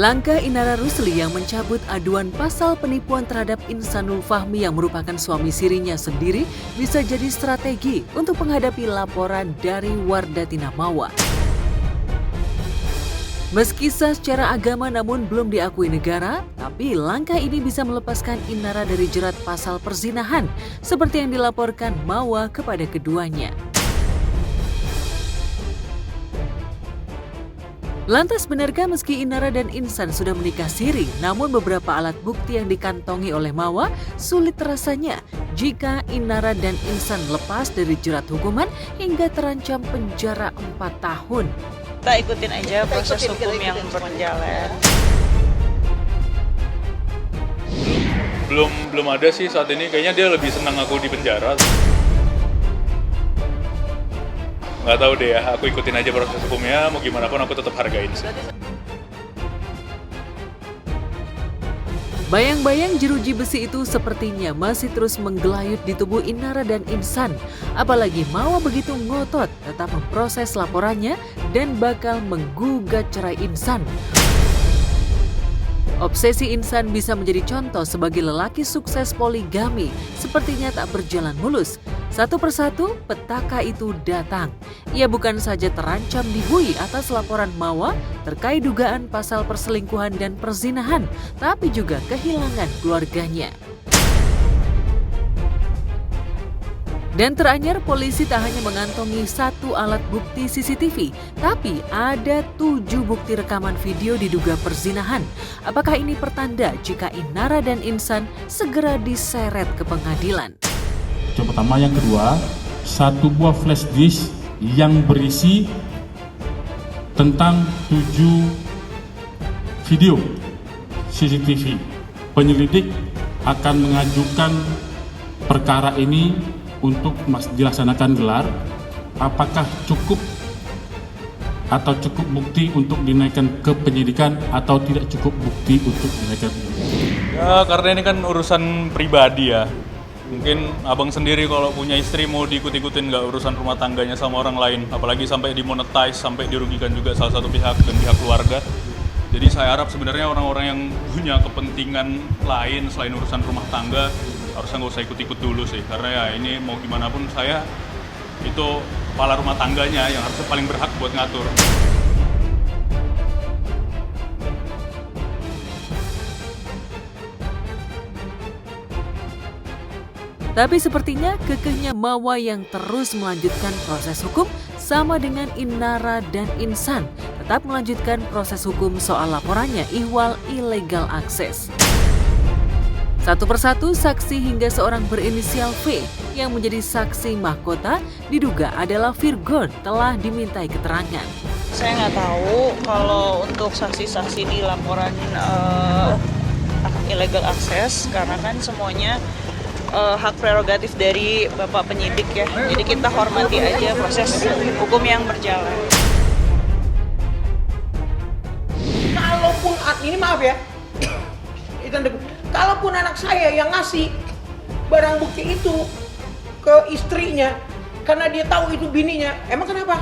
Langkah Inara Rusli yang mencabut aduan pasal penipuan terhadap Insanul Fahmi yang merupakan suami sirinya sendiri bisa jadi strategi untuk menghadapi laporan dari Wardatina Mawa. Meski sah secara agama namun belum diakui negara, tapi langkah ini bisa melepaskan Inara dari jerat pasal perzinahan seperti yang dilaporkan Mawa kepada keduanya. Lantas benarkah meski Inara dan Insan sudah menikah siri, namun beberapa alat bukti yang dikantongi oleh Mawa sulit rasanya jika Inara dan Insan lepas dari jerat hukuman hingga terancam penjara 4 tahun. Kita ikutin aja proses hukum yang berjalan. Belum ada sih saat ini, kayaknya dia lebih senang aku di penjara. Nggak tahu deh ya, aku ikutin aja proses hukumnya, mau gimana pun aku tetap hargain sih. Bayang-bayang jeruji besi itu sepertinya masih terus menggelayut di tubuh Inara dan Insan. Apalagi Mawa begitu ngotot tetap memproses laporannya dan bakal menggugat cerai Insan. Obsesi Insan bisa menjadi contoh sebagai lelaki sukses poligami, sepertinya tak berjalan mulus. Satu persatu, petaka itu datang. Ia bukan saja terancam dibui atas laporan Mawa terkait dugaan pasal perselingkuhan dan perzinahan, tapi juga kehilangan keluarganya. Dan teranyar, polisi tak hanya mengantongi 1 alat bukti CCTV, tapi ada 7 bukti rekaman video diduga perzinahan. Apakah ini pertanda jika Inara dan Insan segera diseret ke pengadilan? Yang pertama, yang kedua, 1 buah flash disk yang berisi tentang 7 video CCTV. Penyelidik akan mengajukan perkara ini untuk dilaksanakan gelar. Apakah cukup bukti untuk dinaikkan ke penyidikan atau tidak cukup bukti untuk dinaikkan penyidikan? Ya karena ini kan urusan pribadi ya. Mungkin abang sendiri kalau punya istri mau diikut-ikutin nggak urusan rumah tangganya sama orang lain. Apalagi sampai dimonetize, sampai dirugikan juga salah satu pihak dan pihak keluarga. Jadi saya harap sebenarnya orang-orang yang punya kepentingan lain selain urusan rumah tangga harusnya nggak usah ikut-ikut dulu sih. Karena ya ini mau gimana pun saya itu kepala rumah tangganya yang harusnya paling berhak buat ngatur. Tapi sepertinya kekehnya Mawa yang terus melanjutkan proses hukum sama dengan Inara dan Insan tetap melanjutkan proses hukum soal laporannya ihwal illegal access. Satu persatu saksi hingga seorang berinisial V yang menjadi saksi mahkota diduga adalah Virgon telah dimintai keterangan. Saya nggak tahu kalau untuk saksi-saksi di laporan illegal access karena kan semuanya hak prerogatif dari Bapak penyidik ya. Jadi kita hormati aja proses hukum yang berjalan. Kalaupun ini maaf ya, kalaupun anak saya yang ngasih barang bukti itu ke istrinya karena dia tahu itu bininya, emang kenapa?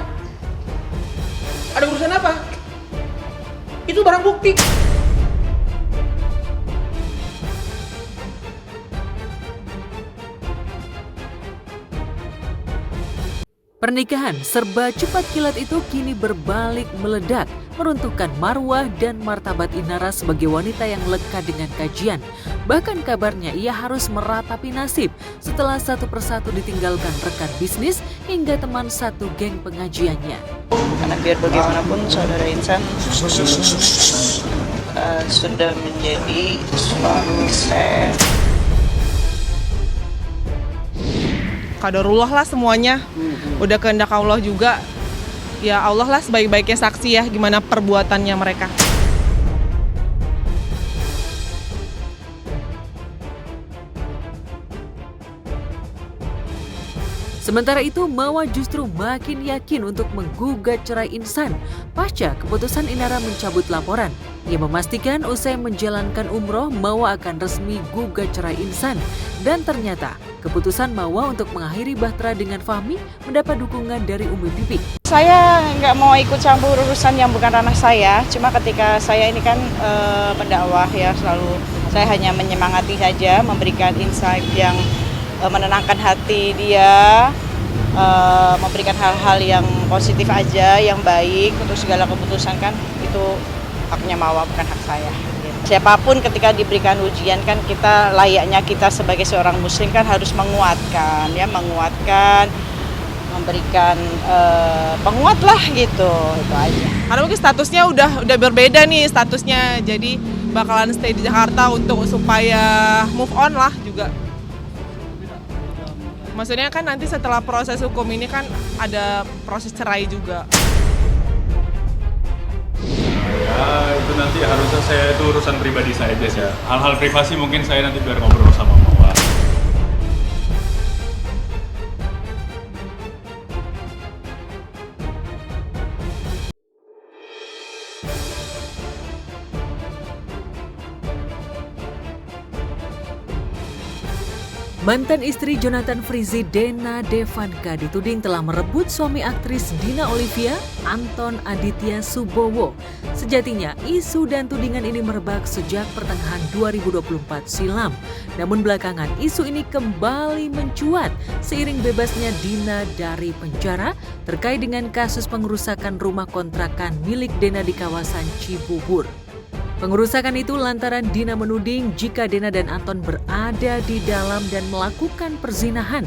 Ada urusan apa? Itu barang bukti. Pernikahan serba cepat kilat itu kini berbalik meledak, meruntuhkan marwah dan martabat Inara sebagai wanita yang lekat dengan kajian. Bahkan kabarnya ia harus meratapi nasib setelah satu persatu ditinggalkan rekan bisnis hingga teman satu geng pengajiannya. Karena biar bagaimanapun saudara Insan sudah menjadi suami saya. Qadarullah lah semuanya, udah kehendak Allah juga. Ya Allah lah sebaik-baiknya saksi ya gimana perbuatannya mereka. Sementara itu, Mawa justru makin yakin untuk menggugat cerai Insan pasca keputusan Inara mencabut laporan. Ia memastikan usai menjalankan umroh, Mawa akan resmi gugat cerai Insan. Dan ternyata, keputusan Mawa untuk mengakhiri bahtera dengan Fahmi mendapat dukungan dari Umi Pipik. Saya nggak mau ikut campur urusan yang bukan ranah saya, cuma ketika saya ini kan pendakwah ya, selalu saya hanya menyemangati saja, memberikan insight yang menenangkan hati dia, memberikan hal-hal yang positif aja, yang baik. Untuk segala keputusan kan itu haknya Mawa, bukan hak saya. Siapapun ketika diberikan ujian kan kita layaknya kita sebagai seorang muslim kan harus menguatkan, memberikan penguat lah gitu, itu aja. Karena mungkin statusnya udah berbeda nih statusnya, jadi bakalan stay di Jakarta untuk supaya move on lah juga. Maksudnya kan nanti setelah proses hukum ini kan ada proses cerai juga. Ya itu nanti harusnya itu urusan pribadi saya aja sih. Hal-hal privasi mungkin saya nanti biar ngobrol sama Mawa. Mantan istri Jonathan Frizzy, Dena Devanka, dituding telah merebut suami aktris Dina Olivia, Anton Aditya Subowo. Sejatinya, isu dan tudingan ini merebak sejak pertengahan 2024 silam. Namun belakangan, isu ini kembali mencuat seiring bebasnya Dina dari penjara terkait dengan kasus pengerusakan rumah kontrakan milik Dena di kawasan Cibubur. Pengerusakan itu lantaran Dina menuding jika Dena dan Anton berada di dalam dan melakukan perzinahan.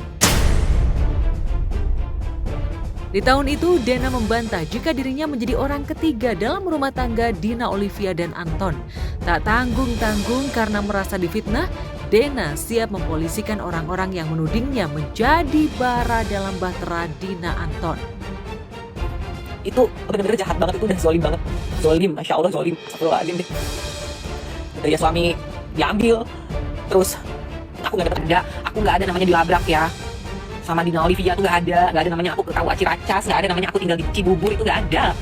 Di tahun itu, Dena membantah jika dirinya menjadi orang ketiga dalam rumah tangga Dina Olivia dan Anton. Tak tanggung-tanggung karena merasa difitnah, Dena siap mempolisikan orang-orang yang menudingnya menjadi bara dalam bahtera Dina Anton. Itu benar-benar jahat banget, itu dan zolim banget. Zolim, Masya Allah zolim. Astagfirullahaladzim deh. Daya suami diambil, terus aku gak dapat kerja, aku gak ada namanya dilabrak ya. Sama Dina Olivia tuh gak ada namanya aku ke KUA Ciracas, gak ada namanya aku tinggal di Cibubur, itu gak ada.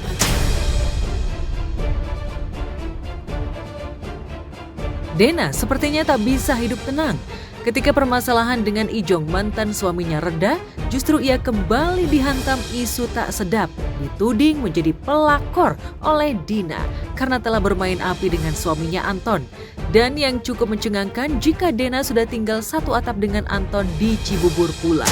Dena sepertinya tak bisa hidup tenang. Ketika permasalahan dengan Ijong, mantan suaminya reda, justru ia kembali dihantam isu tak sedap. Dituding menjadi pelakor oleh Dina karena telah bermain api dengan suaminya Anton. Dan yang cukup mencengangkan jika Dena sudah tinggal satu atap dengan Anton di Cibubur pula.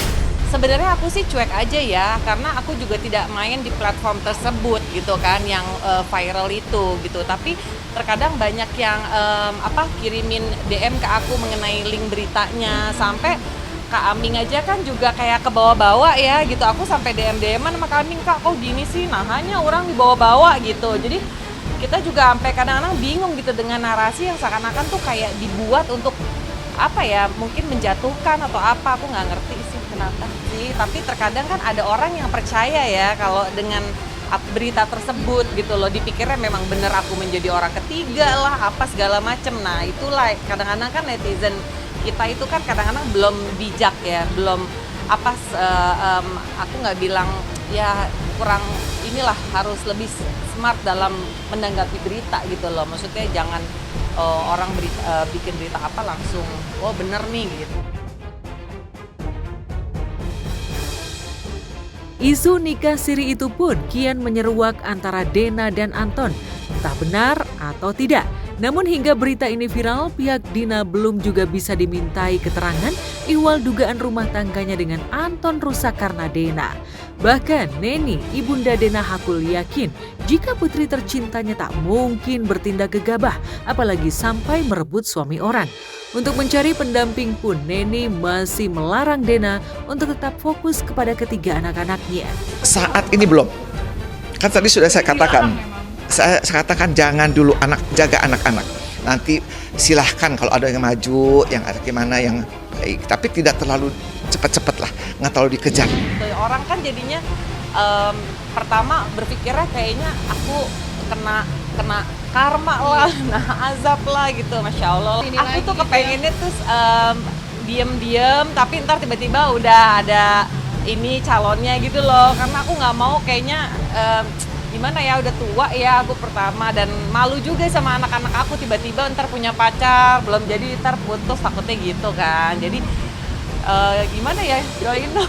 Sebenarnya aku sih cuek aja ya, karena aku juga tidak main di platform tersebut gitu kan, yang viral itu gitu. Tapi terkadang banyak yang kirimin DM ke aku mengenai link beritanya, sampai Kak Aming aja kan juga kayak ke bawah-bawah ya gitu. Aku sampai DM-an sama Kak Aming, Kak kok gini sih, nah hanya orang dibawa-bawa gitu. Jadi kita juga sampai kadang-kadang bingung gitu dengan narasi yang seakan-akan tuh kayak dibuat untuk mungkin menjatuhkan atau apa, aku nggak ngerti sih kenapa sih. Tapi terkadang kan ada orang yang percaya ya kalau dengan berita tersebut gitu loh, dipikirnya memang bener aku menjadi orang ketiga lah, apa segala macem. Nah itulah kadang-kadang kan netizen kita itu kan kadang-kadang belum bijak ya, belum aku nggak bilang ya, kurang inilah, harus lebih smart dalam menanggapi berita gitu loh. Maksudnya jangan orang bikin berita apa langsung oh bener nih gitu. Isu nikah siri itu pun kian menyeruak antara Dena dan Anton, entah benar atau tidak. Namun hingga berita ini viral, pihak Dina belum juga bisa dimintai keterangan ihwal dugaan rumah tangganya dengan Anton rusak karena Dena. Bahkan Neni, ibunda Dena Hakul, yakin jika putri tercintanya tak mungkin bertindak gegabah, apalagi sampai merebut suami orang. Untuk mencari pendamping pun, Neni masih melarang Dena untuk tetap fokus kepada ketiga anak-anaknya. Saat ini belum. Kan tadi sudah saya katakan. Saya katakan jangan dulu jaga anak-anak. Nanti silahkan kalau ada yang maju, yang ada gimana yang baik. Tapi tidak terlalu cepat-cepat lah, nggak terlalu dikejar. Orang kan jadinya pertama berpikirnya kayaknya aku kena karma lah, nah azab lah gitu, Masya Allah. Aku tuh kepengennya tuh diem-diem, tapi ntar tiba-tiba udah ada ini calonnya gitu loh, karena aku nggak mau kayaknya gimana ya, udah tua ya aku pertama, dan malu juga sama anak-anak aku tiba-tiba ntar punya pacar belum jadi ntar putus, takutnya gitu kan. Jadi gimana ya, doain dong.